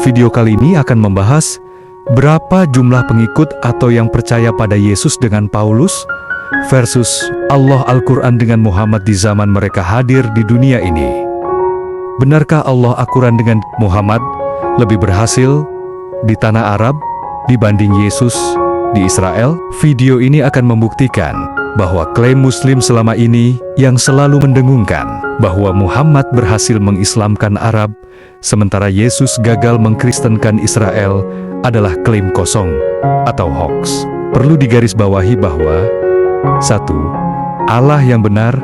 Video kali ini akan membahas berapa jumlah pengikut atau yang percaya pada Yesus dengan Paulus versus Allah Al-Quran dengan Muhammad di zaman mereka hadir di dunia ini. Benarkah Allah Al-Quran dengan Muhammad lebih berhasil di tanah Arab dibanding Yesus di Israel? Video ini akan membuktikan bahwa klaim Muslim selama ini yang selalu mendengungkan bahwa Muhammad berhasil mengislamkan Arab, sementara Yesus gagal mengkristenkan Israel adalah klaim kosong atau hoax. Perlu digarisbawahi bahwa 1. Allah yang benar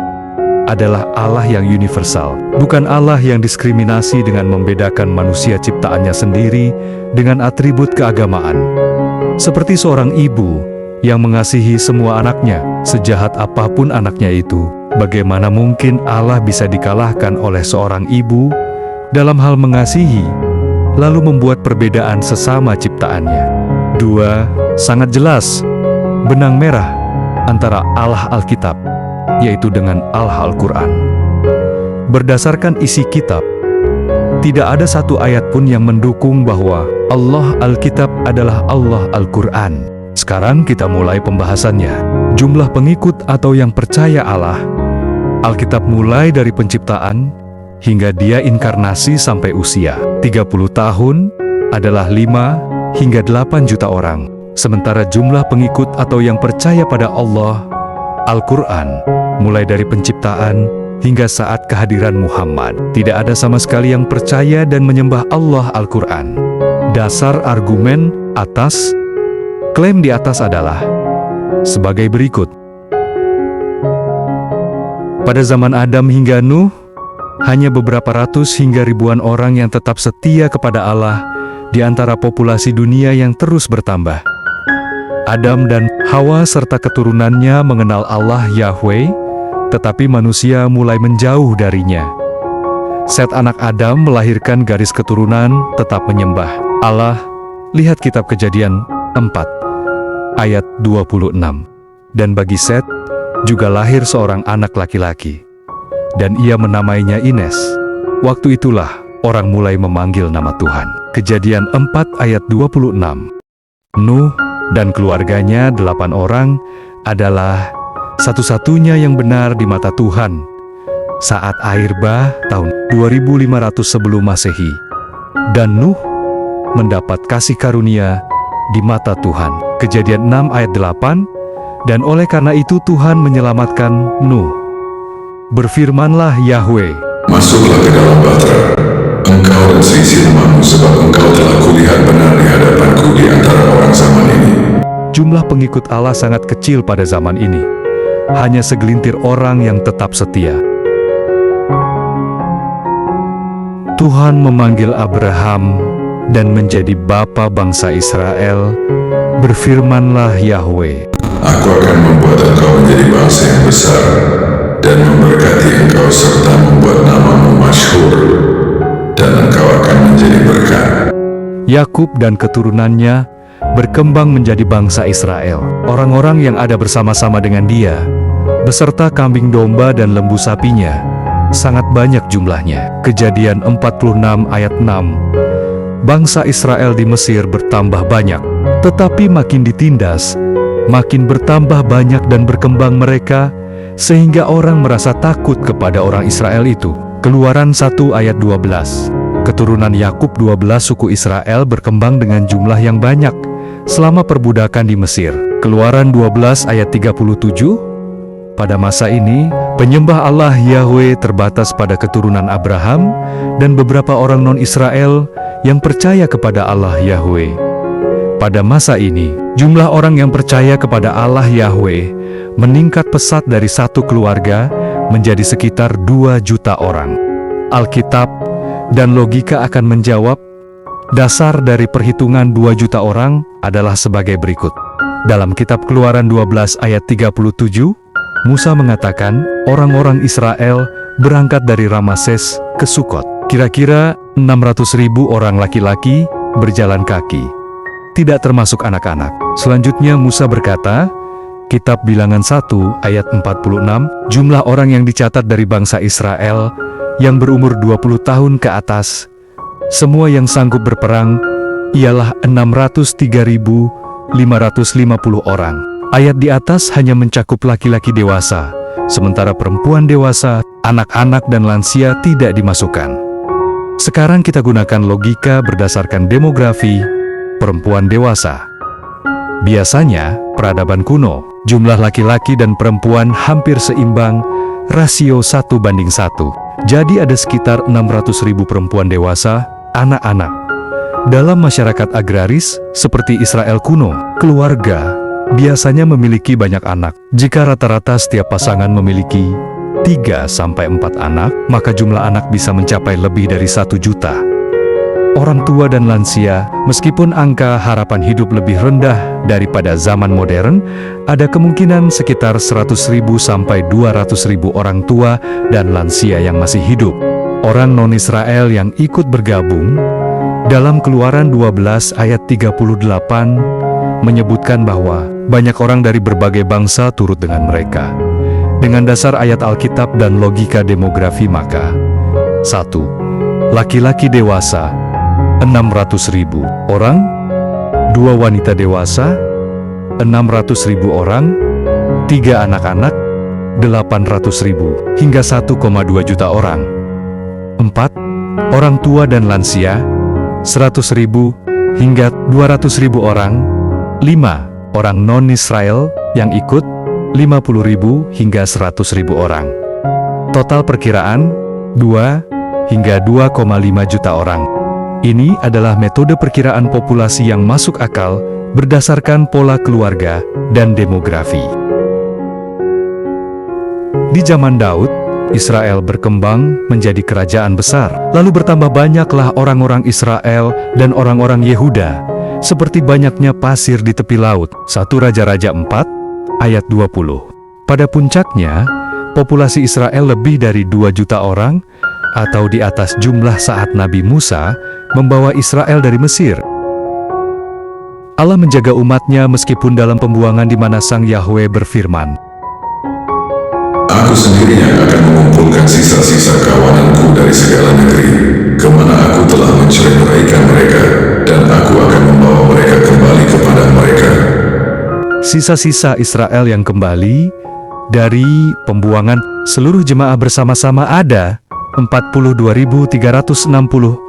adalah Allah yang universal, bukan Allah yang diskriminasi dengan membedakan manusia ciptaannya sendiri dengan atribut keagamaan. Seperti seorang ibu yang mengasihi semua anaknya, sejahat apapun anaknya itu, bagaimana mungkin Allah bisa dikalahkan oleh seorang ibu dalam hal mengasihi, lalu membuat perbedaan sesama ciptaannya? 2. Sangat jelas benang merah antara Allah Alkitab, yaitu dengan Allah Al-Quran. Berdasarkan isi kitab, tidak ada satu ayat pun yang mendukung bahwa Allah Alkitab adalah Allah Al-Quran. Sekarang kita mulai pembahasannya. Jumlah pengikut atau yang percaya Allah Alkitab mulai dari penciptaan hingga dia inkarnasi sampai usia 30 tahun adalah 5 hingga 8 juta orang. Sementara jumlah pengikut atau yang percaya pada Allah Al-Quran mulai dari penciptaan hingga saat kehadiran Muhammad, tidak ada sama sekali yang percaya dan menyembah Allah Al-Quran. Dasar argumen atas klaim di atas adalah sebagai berikut. Pada zaman Adam hingga Nuh, hanya beberapa ratus hingga ribuan orang yang tetap setia kepada Allah di antara populasi dunia yang terus bertambah. Adam dan Hawa serta keturunannya mengenal Allah Yahweh, tetapi manusia mulai menjauh darinya. Set anak Adam melahirkan garis keturunan tetap menyembah Allah. Lihat kitab Kejadian 4 ayat 26. Dan bagi Set juga lahir seorang anak laki-laki, dan ia menamainya Ines. Waktu itulah orang mulai memanggil nama Tuhan. Kejadian 4 ayat 26. Nuh dan keluarganya 8 orang adalah satu-satunya yang benar di mata Tuhan saat air bah tahun 2500 sebelum Masehi. Dan Nuh mendapat kasih karunia di mata Tuhan. Kejadian 6 ayat 8. Dan oleh karena itu Tuhan menyelamatkan Nuh. Berfirmanlah Yahweh, masuklah ke dalam bahtera, engkau dan seisi rumahmu, sebab engkau telah kulihat benar di hadapanku di antara orang zaman ini. Jumlah pengikut Allah sangat kecil pada zaman ini. Hanya segelintir orang yang tetap setia. Tuhan memanggil Abraham dan menjadi bapa bangsa Israel. Berfirmanlah Yahweh, aku akan membuat engkau menjadi bangsa yang besar dan memberkati engkau serta membuat namamu masyhur, dan engkau akan menjadi berkat. Yakub dan keturunannya berkembang menjadi bangsa Israel. Orang-orang yang ada bersama-sama dengan dia, beserta kambing domba dan lembu sapinya, sangat banyak jumlahnya. Kejadian 46 ayat 6. Bangsa Israel di Mesir bertambah banyak, tetapi makin ditindas, makin bertambah banyak dan berkembang mereka, sehingga orang merasa takut kepada orang Israel itu. Keluaran 1 ayat 12. Keturunan Yakub 12 suku Israel berkembang dengan jumlah yang banyak selama perbudakan di Mesir. Keluaran 12 ayat 37. Pada masa ini, penyembah Allah Yahweh terbatas pada keturunan Abraham dan beberapa orang non-Israel yang percaya kepada Allah Yahweh. Pada masa ini, jumlah orang yang percaya kepada Allah Yahweh meningkat pesat dari satu keluarga menjadi sekitar 2 juta orang. Alkitab dan logika akan menjawab, dasar dari perhitungan 2 juta orang adalah sebagai berikut. Dalam kitab Keluaran 12 ayat 37, Musa mengatakan orang-orang Israel berangkat dari Rameses ke Sukot. Kira-kira 600.000 orang laki-laki berjalan kaki, tidak termasuk anak-anak. Selanjutnya Musa berkata, kitab Bilangan 1 ayat 46, jumlah orang yang dicatat dari bangsa Israel yang berumur 20 tahun ke atas Semua yang sanggup berperang ialah 603.550 orang. Ayat di atas hanya mencakup laki-laki dewasa, sementara perempuan dewasa, anak-anak dan lansia tidak dimasukkan. Sekarang kita gunakan logika berdasarkan demografi perempuan dewasa. Biasanya, peradaban kuno, jumlah laki-laki dan perempuan hampir seimbang, rasio 1:1. Jadi ada sekitar 600.000 perempuan dewasa, anak-anak. Dalam masyarakat agraris, seperti Israel kuno, keluarga biasanya memiliki banyak anak. Jika rata-rata setiap pasangan memiliki 3-4 anak, maka jumlah anak bisa mencapai lebih dari 1 juta. Orang tua dan lansia, meskipun angka harapan hidup lebih rendah daripada zaman modern, ada kemungkinan sekitar 100.000 sampai 200.000 orang tua dan lansia yang masih hidup. Orang non-Israel yang ikut bergabung dalam Keluaran 12 ayat 38 menyebutkan bahwa banyak orang dari berbagai bangsa turut dengan mereka. Dengan dasar ayat Alkitab dan logika demografi maka 1. Laki-laki dewasa 600.000 orang, 2 wanita dewasa 600.000 orang, 3 anak-anak 800.000 hingga 1,2 juta orang. 4. Orang tua dan lansia 100.000 hingga 200.000 orang. 5. Orang non-Israel yang ikut 50.000 hingga 100.000 orang. Total perkiraan 2 hingga 2,5 juta orang. Ini adalah metode perkiraan populasi yang masuk akal berdasarkan pola keluarga dan demografi. Di zaman Daud, Israel berkembang menjadi kerajaan besar, lalu bertambah banyaklah orang-orang Israel dan orang-orang Yehuda, seperti banyaknya pasir di tepi laut. 1 Raja-Raja 4, ayat 20. Pada puncaknya, populasi Israel lebih dari 2 juta orang, atau di atas jumlah saat Nabi Musa membawa Israel dari Mesir. Allah menjaga umatnya meskipun dalam pembuangan di mana Sang Yahweh berfirman, Aku sendiri yang akan mengumpulkan sisa-sisa kawananku dari segala negeri, kemana aku telah mencerai-beraikan mereka, dan aku akan membawa mereka kembali kepada mereka. Sisa-sisa Israel yang kembali dari pembuangan seluruh jemaah bersama-sama ada 42.360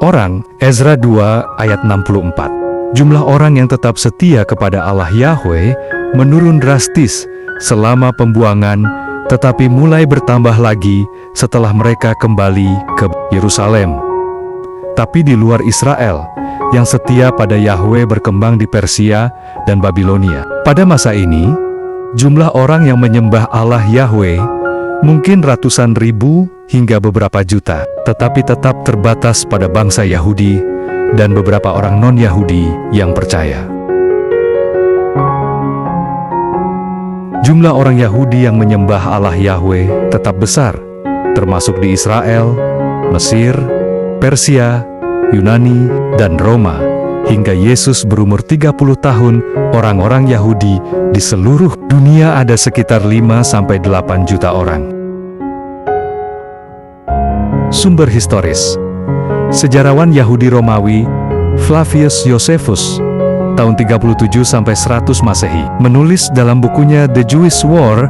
orang, Ezra 2 ayat 64. Jumlah orang yang tetap setia kepada Allah Yahweh menurun drastis selama pembuangan, tetapi mulai bertambah lagi setelah mereka kembali ke Yerusalem. Tapi di luar Israel, yang setia pada Yahweh berkembang di Persia dan Babilonia. Pada masa ini, jumlah orang yang menyembah Allah Yahweh mungkin ratusan ribu hingga beberapa juta, tetapi tetap terbatas pada bangsa Yahudi dan beberapa orang non-Yahudi yang percaya. Jumlah orang Yahudi yang menyembah Allah Yahweh tetap besar, termasuk di Israel, Mesir, Persia, Yunani, dan Roma. Hingga Yesus berumur 30 tahun, orang-orang Yahudi di seluruh dunia ada sekitar 5-8 juta orang. Sumber historis. Sejarawan Yahudi Romawi, Flavius Josephus, tahun 37-100 Masehi, menulis dalam bukunya The Jewish War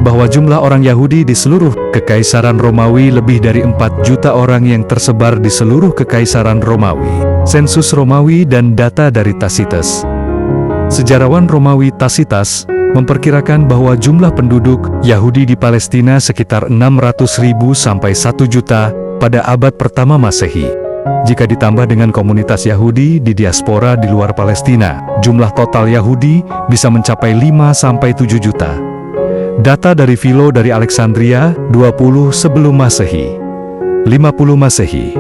bahwa jumlah orang Yahudi di seluruh Kekaisaran Romawi lebih dari 4 juta orang yang tersebar di seluruh Kekaisaran Romawi. Sensus Romawi dan data dari Tacitus. Sejarawan Romawi Tacitus memperkirakan bahwa jumlah penduduk Yahudi di Palestina sekitar 600.000 sampai 1 juta pada abad pertama Masehi. Jika ditambah dengan komunitas Yahudi di diaspora di luar Palestina, jumlah total Yahudi bisa mencapai 5-7 juta. Data dari Philo dari Alexandria, 20 sebelum Masehi. 50 Masehi.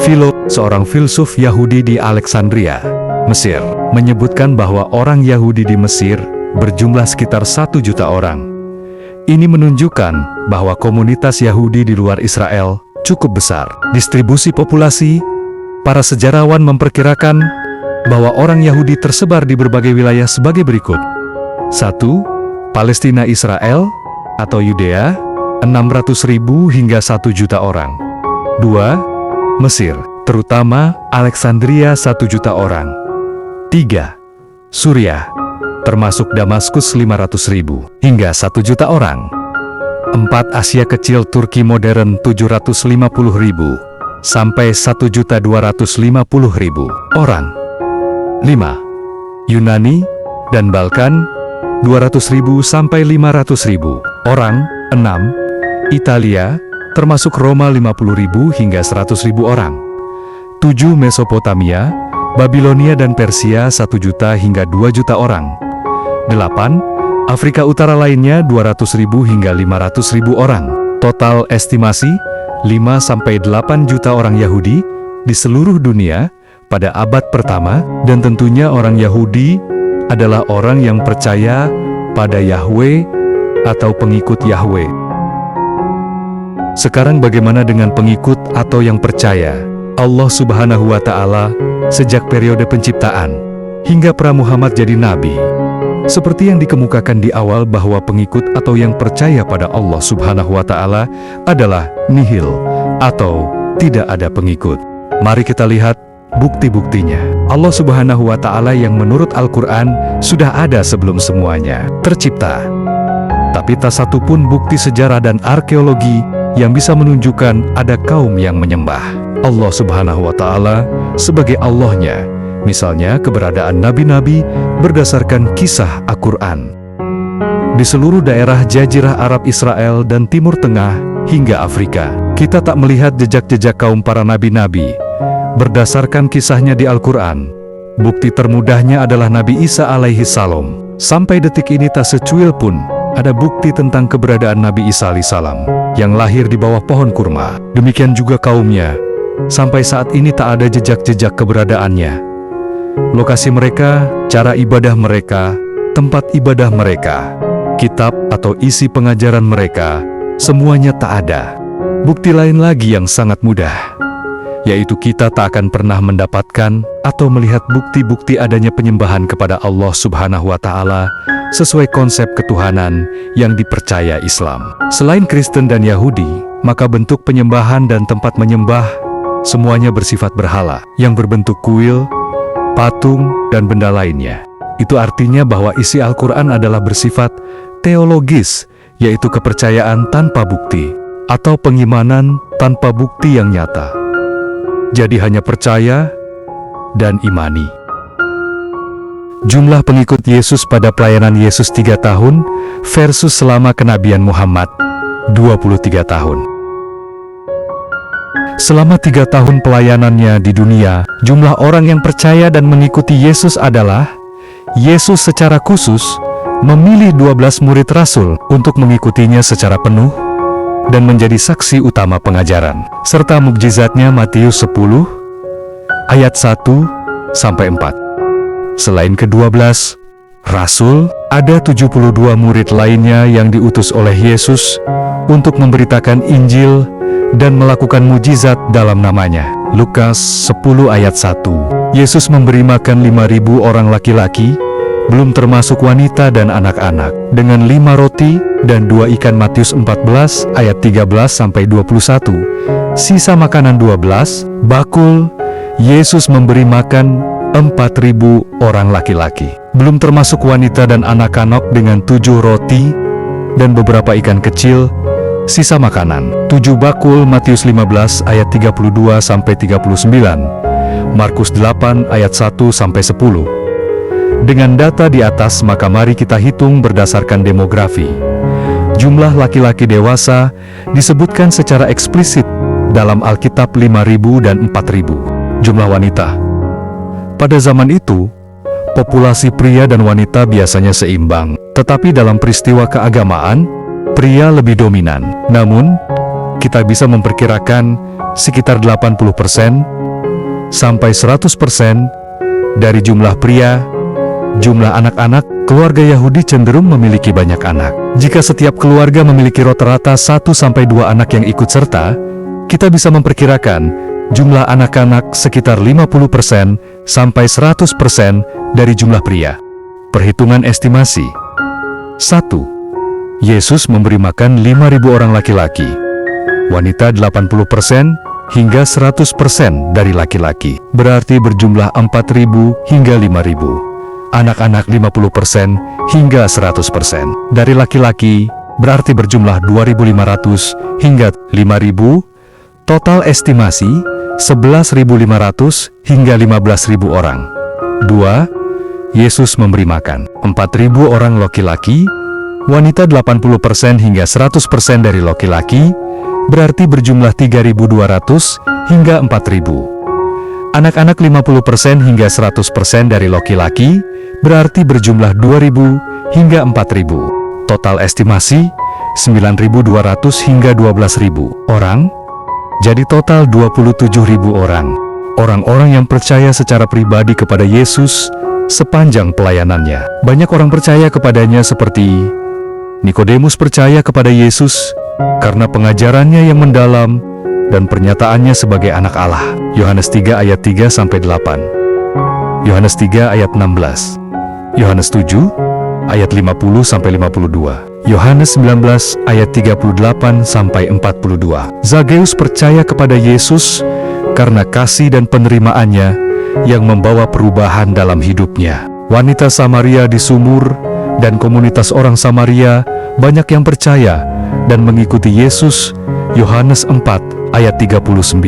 Philo, seorang filsuf Yahudi di Alexandria, Mesir, menyebutkan bahwa orang Yahudi di Mesir berjumlah sekitar 1 juta orang. Ini menunjukkan bahwa komunitas Yahudi di luar Israel cukup besar. Distribusi populasi, para sejarawan memperkirakan bahwa orang Yahudi tersebar di berbagai wilayah sebagai berikut. 1. Palestina Israel atau Yudea, 600.000 hingga 1 juta orang. 2. Mesir, terutama Alexandria 1 juta orang. 3. Suriah, termasuk Damaskus 500.000 hingga 1 juta orang. 4. Asia Kecil Turki modern 750.000 sampai 1.250.000 orang. 5. Yunani dan Balkan 200.000 sampai 500.000 orang. 6. Italia, termasuk Roma 50.000 hingga 100.000 orang. 7. Mesopotamia, Babilonia dan Persia 1 juta hingga 2 juta orang. 8. Afrika Utara lainnya 200.000 hingga 500.000 orang. Total estimasi 5 sampai 8 juta orang Yahudi di seluruh dunia pada abad pertama, dan tentunya orang Yahudi adalah orang yang percaya pada Yahweh atau pengikut Yahweh. Sekarang bagaimana dengan pengikut atau yang percaya Allah Subhanahu wa Ta'ala sejak periode penciptaan hingga pra-Muhammad jadi nabi? Seperti yang dikemukakan di awal bahwa pengikut atau yang percaya pada Allah Subhanahu wa Ta'ala adalah nihil atau tidak ada pengikut. Mari kita lihat bukti-buktinya. Allah Subhanahu wa Ta'ala yang menurut Al-Quran sudah ada sebelum semuanya tercipta. Tapi tak satu pun bukti sejarah dan arkeologi yang bisa menunjukkan ada kaum yang menyembah Allah Subhanahu wa Ta'ala sebagai Allahnya. Misalnya keberadaan nabi-nabi berdasarkan kisah Al-Quran. Di seluruh daerah Jazirah Arab Israel dan Timur Tengah hingga Afrika, kita tak melihat jejak-jejak kaum para nabi-nabi berdasarkan kisahnya di Al-Quran. Bukti termudahnya adalah Nabi Isa alaihi salam. Sampai detik ini tak secuil pun ada bukti tentang keberadaan Nabi Isa alaihi salam yang lahir di bawah pohon kurma. Demikian juga kaumnya. Sampai saat ini tak ada jejak-jejak keberadaannya. Lokasi mereka, cara ibadah mereka, tempat ibadah mereka, kitab atau isi pengajaran mereka, semuanya tak ada. Bukti lain lagi yang sangat mudah, yaitu kita tak akan pernah mendapatkan atau melihat bukti-bukti adanya penyembahan kepada Allah Subhanahu wa Ta'ala sesuai konsep ketuhanan yang dipercaya Islam. Selain Kristen dan Yahudi, maka bentuk penyembahan dan tempat menyembah semuanya bersifat berhala yang berbentuk kuil, patung, dan benda lainnya. Itu artinya bahwa isi Al-Quran adalah bersifat teologis, yaitu kepercayaan tanpa bukti, atau pengimanan tanpa bukti yang nyata. Jadi hanya percaya dan imani. Jumlah pengikut Yesus pada pelayanan Yesus 3 tahun versus selama kenabian Muhammad 23 tahun. Selama 3 tahun pelayanannya di dunia, jumlah orang yang percaya dan mengikuti Yesus adalah Yesus secara khusus memilih 12 murid rasul untuk mengikutinya secara penuh dan menjadi saksi utama pengajaran, serta mukjizatnya Matius 10, ayat 1-4. Selain ke-12 rasul, ada 72 murid lainnya yang diutus oleh Yesus untuk memberitakan Injil dan melakukan mujizat dalam namanya. Lukas 10 ayat 1. Yesus memberi makan 5.000 orang laki-laki, belum termasuk wanita dan anak-anak, dengan 5 roti dan 2 ikan. Matius 14 ayat 13-21. Sisa makanan 12 bakul. Yesus memberi makan 4.000 orang laki-laki, belum termasuk wanita dan anak-anak, dengan 7 roti dan beberapa ikan kecil. Sisa makanan 7 bakul. Matius 15 ayat 32-39. Markus 8 ayat 1-10. Dengan data di atas, maka mari kita hitung berdasarkan demografi. Jumlah laki-laki dewasa disebutkan secara eksplisit dalam Alkitab 5.000 dan 4.000. Jumlah wanita pada zaman itu, populasi pria dan wanita biasanya seimbang, tetapi dalam peristiwa keagamaan, pria lebih dominan. Namun, kita bisa memperkirakan sekitar 80% sampai 100% dari jumlah pria. Jumlah anak-anak, keluarga Yahudi cenderung memiliki banyak anak. Jika setiap keluarga memiliki rata-rata 1-2 anak yang ikut serta, kita bisa memperkirakan jumlah anak-anak sekitar 50% sampai 100% dari jumlah pria. Perhitungan estimasi. 1. Yesus memberi makan 5.000 orang laki-laki. Wanita 80%, hingga 100% dari laki-laki, berarti berjumlah 4.000 hingga 5.000. Anak-anak 50% hingga 100%. Dari laki-laki, berarti berjumlah 2.500 hingga 5.000. Total estimasi 11.500 hingga 15.000 orang. 2. Yesus memberi makan 4.000 orang laki-laki, wanita 80% hingga 100% dari laki-laki, berarti berjumlah 3.200 hingga 4.000. Anak-anak 50% hingga 100% dari laki-laki, berarti berjumlah 2.000 hingga 4.000. Total estimasi 9.200 hingga 12.000 orang. Jadi total 27.000 orang. Orang-orang yang percaya secara pribadi kepada Yesus sepanjang pelayanannya. Banyak orang percaya kepadanya seperti Nikodemus percaya kepada Yesus karena pengajarannya yang mendalam dan pernyataannya sebagai anak Allah. Yohanes 3 ayat 3-8. Yohanes 3 ayat 16. Yohanes 7 ayat 50-52. Yohanes 19 ayat 38-42. Zakeus percaya kepada Yesus karena kasih dan penerimaannya yang membawa perubahan dalam hidupnya. Wanita Samaria di sumur dan komunitas orang Samaria banyak yang percaya dan mengikuti Yesus. Yohanes 4 ayat 39.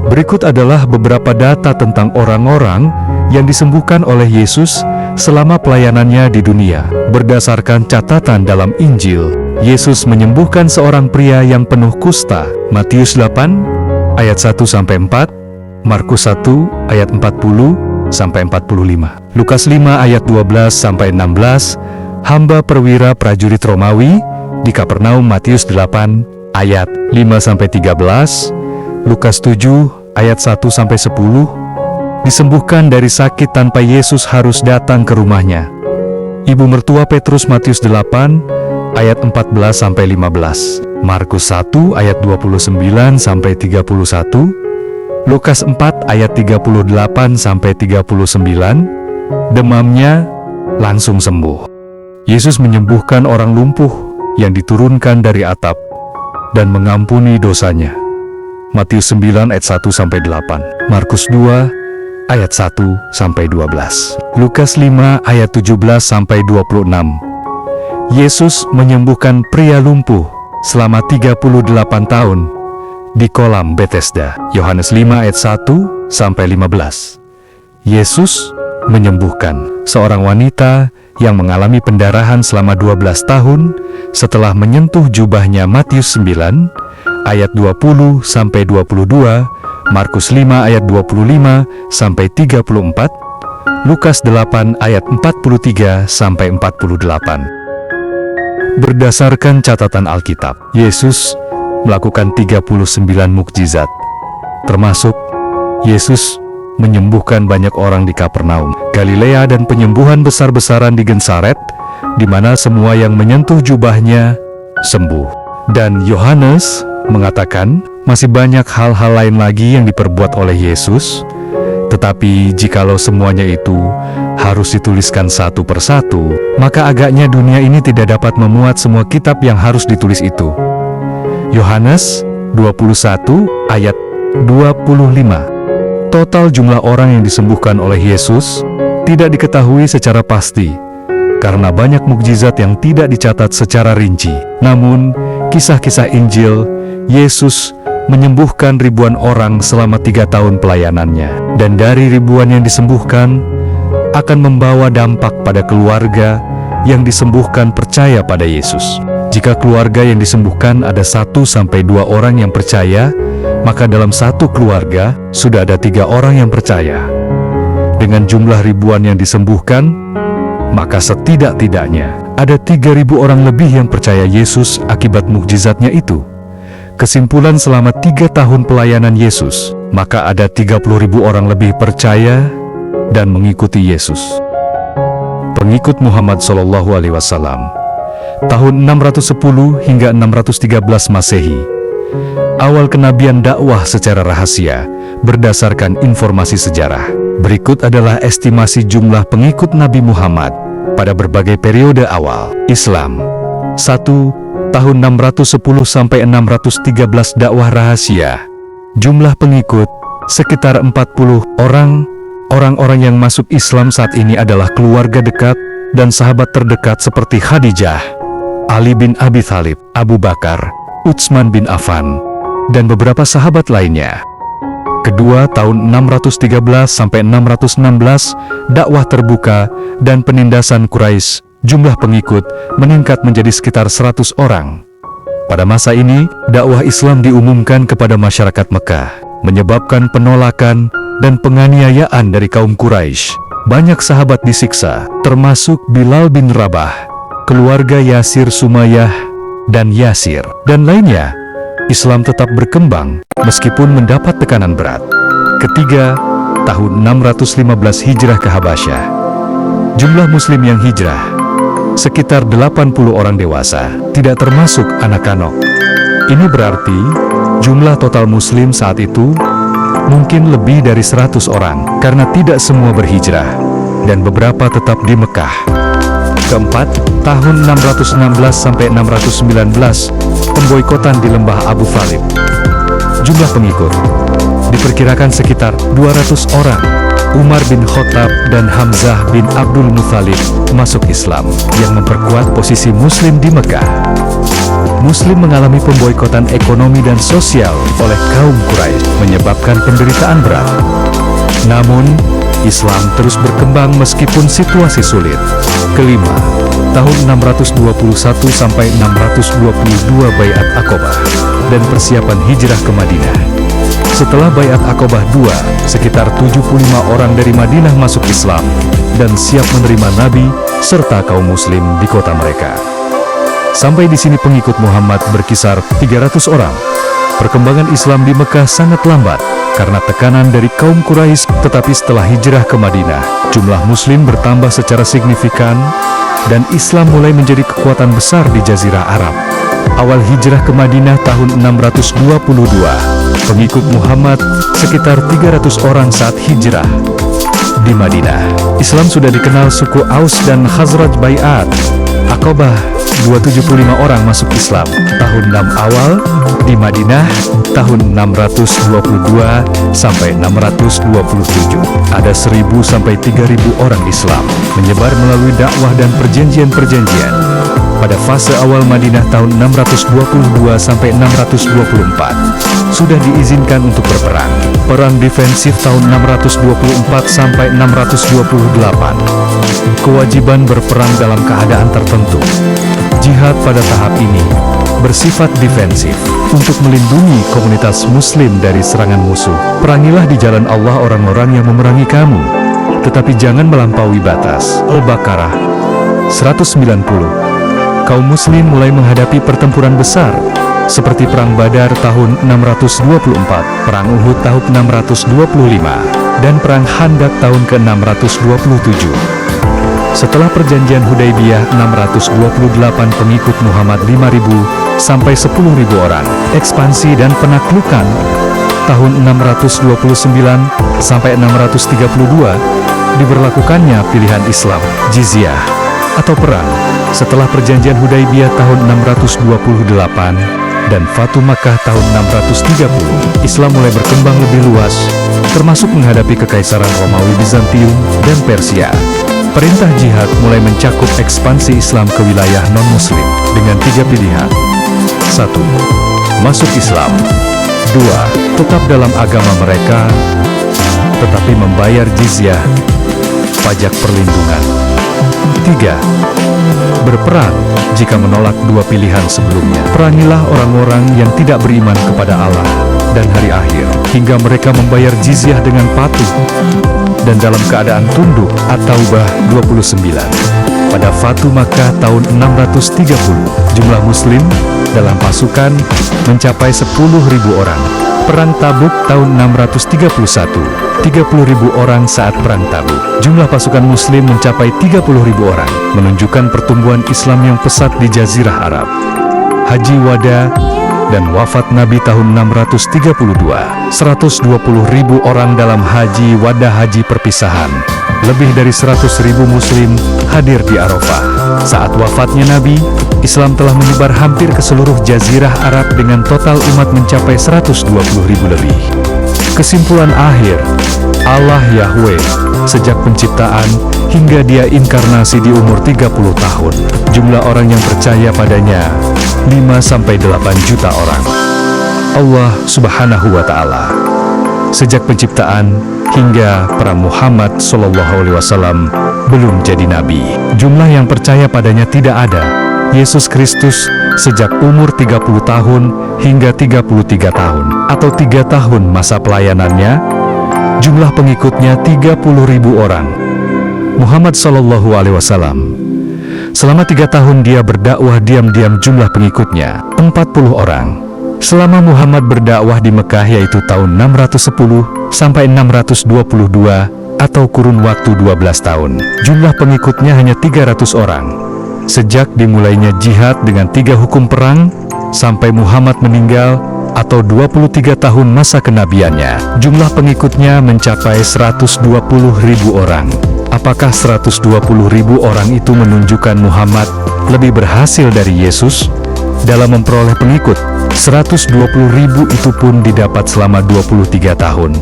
Berikut adalah beberapa data tentang orang-orang yang disembuhkan oleh Yesus selama pelayanannya di dunia. Berdasarkan catatan dalam Injil, Yesus menyembuhkan seorang pria yang penuh kusta. Matius 8 ayat 1-4, Markus 1 ayat 40-45, Lukas 5 ayat 12-16, hamba perwira prajurit Romawi di Kapernaum. Matius 8 ayat 5-13, Lukas 7 ayat 1-10, disembuhkan dari sakit tanpa Yesus harus datang ke rumahnya. Ibu mertua Petrus. Matius 8 ayat 14-15, Markus 1 ayat 29-31, Lukas 4 ayat 38-39, demamnya langsung sembuh. Yesus menyembuhkan orang lumpuh yang diturunkan dari atap dan mengampuni dosanya. Matius 9 ayat 1-8, Markus 2 ayat 1-12, Lukas 5 ayat 17-26. Yesus menyembuhkan pria lumpuh selama 38 tahun di kolam Bethesda. Yohanes 5 ayat 1-15. Yesus menyembuhkan seorang wanita yang mengalami pendarahan selama 12 tahun setelah menyentuh jubahnya. Matius 9 ayat 20-22, Markus 5 ayat 25-34, Lukas 8 ayat 43-48. Berdasarkan catatan Alkitab, Yesus melakukan 39 mukjizat, termasuk Yesus menyembuhkan banyak orang di Kapernaum, Galilea, dan penyembuhan besar-besaran di Gensaret, di mana semua yang menyentuh jubahnya sembuh. Dan Yohanes mengatakan masih banyak hal-hal lain lagi yang diperbuat oleh Yesus, tetapi jikalau semuanya itu harus dituliskan satu persatu, maka agaknya dunia ini tidak dapat memuat semua kitab yang harus ditulis itu. Yohanes 21 ayat 25. Total jumlah orang yang disembuhkan oleh Yesus tidak diketahui secara pasti, karena banyak mukjizat yang tidak dicatat secara rinci. Namun, kisah-kisah Injil, Yesus menyembuhkan ribuan orang selama 3 tahun pelayanannya. Dan dari ribuan yang disembuhkan, akan membawa dampak pada keluarga yang disembuhkan percaya pada Yesus. Jika keluarga yang disembuhkan ada 1-2 orang yang percaya, maka dalam satu keluarga sudah ada 3 orang yang percaya. Dengan jumlah ribuan yang disembuhkan, maka setidak-tidaknya ada 3.000 orang lebih yang percaya Yesus akibat mukjizatnya itu. Kesimpulan, selama 3 tahun pelayanan Yesus, maka ada 30.000 orang lebih percaya dan mengikuti Yesus. Pengikut Muhammad SAW, tahun 610 hingga 613 Masehi. Awal kenabian dakwah secara rahasia berdasarkan informasi sejarah. Berikut adalah estimasi jumlah pengikut Nabi Muhammad pada berbagai periode awal Islam. 1. Tahun 610 sampai 613 dakwah rahasia. Jumlah pengikut sekitar 40 orang. Orang-orang yang masuk Islam saat ini adalah keluarga dekat dan sahabat terdekat seperti Khadijah, Ali bin Abi Thalib, Abu Bakar, Utsman bin Affan, dan beberapa sahabat lainnya. Kedua, tahun 613 sampai 616, dakwah terbuka dan penindasan Quraisy, jumlah pengikut meningkat menjadi sekitar 100 orang. Pada masa ini, dakwah Islam diumumkan kepada masyarakat Mekah, menyebabkan penolakan dan penganiayaan dari kaum Quraisy. Banyak sahabat disiksa, termasuk Bilal bin Rabah, keluarga Yasir Sumayyah, dan Yasir, dan lainnya. Islam tetap berkembang, meskipun mendapat tekanan berat. Ketiga, tahun 615 Hijrah ke Habasyah. Jumlah Muslim yang hijrah sekitar 80 orang dewasa, tidak termasuk anak-anak. Ini berarti jumlah total Muslim saat itu mungkin lebih dari 100 orang, karena tidak semua berhijrah, dan beberapa tetap di Mekah. Keempat, tahun 616 sampai 619, pemboikotan di lembah Abu Thalib. Jumlah pengikut diperkirakan sekitar 200 orang. Umar bin Khattab dan Hamzah bin Abdul Muthalib masuk Islam, yang memperkuat posisi Muslim di Mekah. Muslim mengalami pemboikotan ekonomi dan sosial oleh kaum Quraisy, menyebabkan penderitaan berat. Namun, Islam terus berkembang meskipun situasi sulit. Kelima, tahun 621 sampai 622 Baiat Aqobah dan persiapan hijrah ke Madinah. Setelah Baiat Aqobah II, sekitar 75 orang dari Madinah masuk Islam dan siap menerima Nabi serta kaum Muslim di kota mereka. Sampai di sini pengikut Muhammad berkisar 300 orang. Perkembangan Islam di Mekah sangat lambat karena tekanan dari kaum Quraisy, tetapi setelah hijrah ke Madinah, jumlah Muslim bertambah secara signifikan dan Islam mulai menjadi kekuatan besar di Jazirah Arab. Awal hijrah ke Madinah tahun 622, pengikut Muhammad sekitar 300 orang saat hijrah. Di Madinah, Islam sudah dikenal suku Aus dan Khazraj. Baiat Aqobah 275 orang masuk Islam tahun 6 awal. Di Madinah tahun 622 sampai 627 ada 1000 sampai 3000 orang Islam menyebar melalui dakwah dan perjanjian-perjanjian. Pada fase awal Madinah tahun 622 sampai 624 sudah diizinkan untuk berperang. Perang defensif tahun 624 sampai 628. Kewajiban berperang dalam keadaan tertentu. Jihad pada tahap ini bersifat defensif untuk melindungi komunitas Muslim dari serangan musuh. Perangilah di jalan Allah orang-orang yang memerangi kamu, tetapi jangan melampaui batas. Al-Baqarah 190. Kaum Muslim mulai menghadapi pertempuran besar, seperti Perang Badar tahun 624, Perang Uhud tahun 625, dan Perang Khandaq tahun ke-627. Setelah perjanjian Hudaybiyah 628, pengikut Muhammad 5.000 sampai 10.000 orang. Ekspansi dan penaklukan tahun 629 sampai 632, diberlakukannya pilihan Islam, jizyah, atau perang. Setelah perjanjian Hudaybiyah tahun 628 dan Fatu Makkah tahun 630, Islam mulai berkembang lebih luas, termasuk menghadapi kekaisaran Romawi, Bizantium, dan Persia. Perintah jihad mulai mencakup ekspansi Islam ke wilayah non-Muslim dengan 3 pilihan. 1. Masuk Islam. 2. Tetap dalam agama mereka, tetapi membayar jizyah, pajak perlindungan. 3. Berperang jika menolak 2 pilihan sebelumnya. Perangilah orang-orang yang tidak beriman kepada Allah dan hari akhir, hingga mereka membayar jizyah dengan patuh dan dalam keadaan tunduk. At-Taubah 29. Pada Fatu Makkah tahun 630, jumlah Muslim dalam pasukan mencapai 10.000 orang. Perang Tabuk tahun 631, 30.000 orang saat Perang Tabuk. Jumlah pasukan Muslim mencapai 30.000 orang, menunjukkan pertumbuhan Islam yang pesat di Jazirah Arab. Haji Wada dan wafat Nabi tahun 632. 120.000 orang dalam haji wada haji perpisahan. Lebih dari 100.000 muslim hadir di Arafah. Saat wafatnya Nabi, Islam telah menyebar hampir ke seluruh jazirah Arab dengan total umat mencapai 120.000 lebih. Kesimpulan akhir, Allah Yahweh sejak penciptaan hingga dia inkarnasi di umur 30 tahun. Jumlah orang yang percaya padanya 5-8 juta orang. Allah Subhanahu wa Ta'ala sejak penciptaan hingga para Muhammad SAW belum jadi nabi. Jumlah yang percaya padanya tidak ada. Yesus Kristus sejak umur 30 tahun hingga 33 tahun atau 3 tahun masa pelayanannya, jumlah pengikutnya 30.000 orang. Muhammad SAW selama 3 tahun dia berdakwah diam-diam, jumlah pengikutnya 40 orang. Selama Muhammad berdakwah di Mekah yaitu tahun 610 sampai 622 atau kurun waktu 12 tahun, jumlah pengikutnya hanya 300 orang. Sejak dimulainya jihad dengan 3 hukum perang sampai Muhammad meninggal atau 23 tahun masa kenabiannya, jumlah pengikutnya mencapai 120.000 orang. Apakah 120.000 orang itu menunjukkan Muhammad lebih berhasil dari Yesus dalam memperoleh pengikut? 120.000 itu pun didapat selama 23 tahun.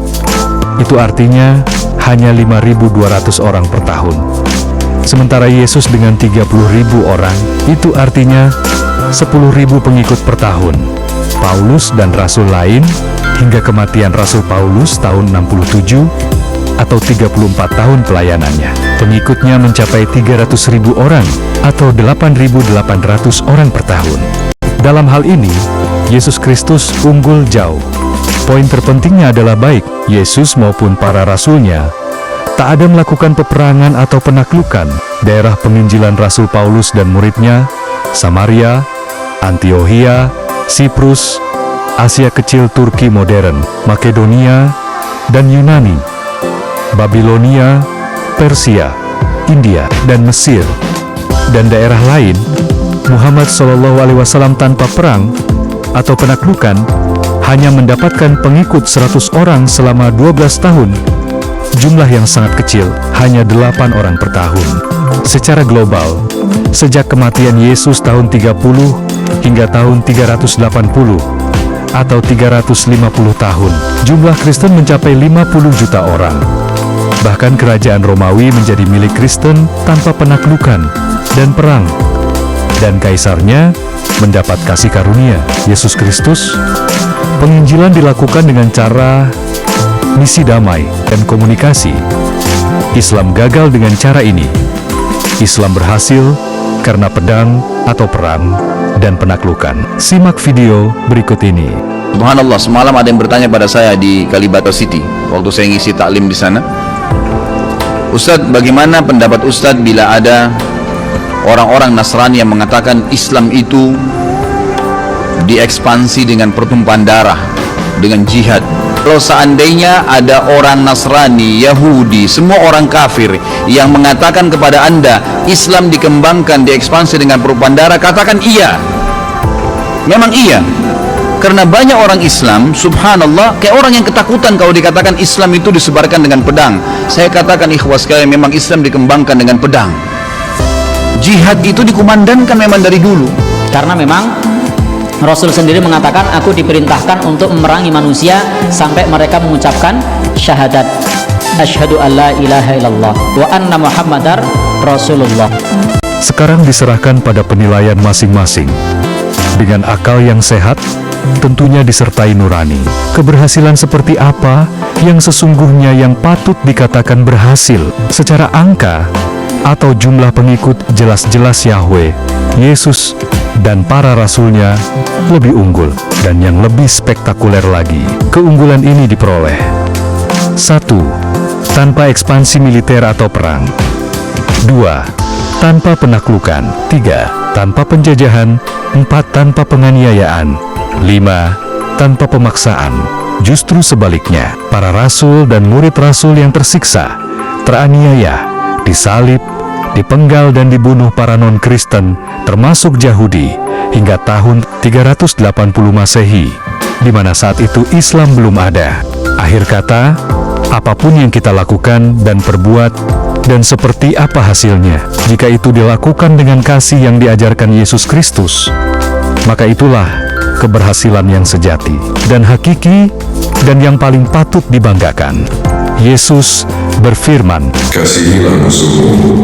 Itu artinya hanya 5.200 orang per tahun. Sementara Yesus dengan 30.000 orang, itu artinya 10.000 pengikut per tahun. Paulus dan rasul lain hingga kematian Rasul Paulus tahun 67 atau 34 tahun pelayanannya, pengikutnya mencapai 300.000 orang atau 8.800 orang per tahun. Dalam hal ini, Yesus Kristus unggul jauh. Poin terpentingnya adalah baik Yesus maupun para rasulnya tak ada melakukan peperangan atau penaklukan. Daerah penginjilan Rasul Paulus dan muridnya, Samaria, Antiokhia, Siprus, Asia Kecil, Turki modern, Makedonia, dan Yunani, Babilonia, Persia, India, dan Mesir, dan daerah lain. Muhammad SAW tanpa perang atau penaklukan hanya mendapatkan pengikut 100 orang selama 12 tahun. Jumlah yang sangat kecil, hanya 8 orang per tahun. Secara global, sejak kematian Yesus tahun 30 hingga tahun 380 atau 350 tahun, jumlah Kristen mencapai 50 juta orang. Bahkan kerajaan Romawi menjadi milik Kristen tanpa penaklukan dan perang. Dan kaisarnya mendapat kasih karunia Yesus Kristus. Penginjilan dilakukan dengan cara misi damai dan komunikasi. Islam gagal dengan cara ini. Islam berhasil karena pedang atau perang dan penaklukan. Simak video berikut ini. Subhanallah, semalam ada yang bertanya pada saya di Kalibata City waktu saya ngisi taklim di sana. Ustadz, bagaimana pendapat Ustadz bila ada orang-orang Nasrani yang mengatakan Islam itu diekspansi dengan pertumpahan darah, dengan jihad? Kalau seandainya ada orang Nasrani, Yahudi, semua orang kafir yang mengatakan kepada Anda Islam dikembangkan, diekspansi dengan pertumpahan darah, katakan iya. Memang iya. Karena banyak orang Islam, subhanallah, kayak orang yang ketakutan kalau dikatakan Islam itu disebarkan dengan pedang. Saya katakan ikhwas sekalian, memang Islam dikembangkan dengan pedang. Jihad itu dikumandangkan memang dari dulu. Karena memang Rasul sendiri mengatakan, aku diperintahkan untuk memerangi manusia sampai mereka mengucapkan syahadat, asyhadu an la ilaha illallah wa anna muhammadar rasulullah. Sekarang diserahkan pada penilaian masing-masing. Dengan akal yang sehat, tentunya disertai nurani. Keberhasilan seperti apa yang sesungguhnya yang patut dikatakan berhasil secara angka atau jumlah pengikut, jelas-jelas Yahweh, Yesus, dan para rasulnya lebih unggul. Dan yang lebih spektakuler lagi, keunggulan ini diperoleh 1. Tanpa ekspansi militer atau perang. 2. Tanpa penaklukan. 3. Tanpa penjajahan. 4. Tanpa penganiayaan. 5. Tanpa pemaksaan. Justru sebaliknya, para rasul dan murid rasul yang tersiksa, teraniaya, disalib, dipenggal dan dibunuh para non-Kristen, termasuk Yahudi, hingga tahun 380 Masehi, di mana saat itu Islam belum ada. Akhir kata, apapun yang kita lakukan dan perbuat, dan seperti apa hasilnya, jika itu dilakukan dengan kasih yang diajarkan Yesus Kristus, maka itulah keberhasilan yang sejati dan hakiki dan yang paling patut dibanggakan. Yesus berfirman, Kasihilah musuhmu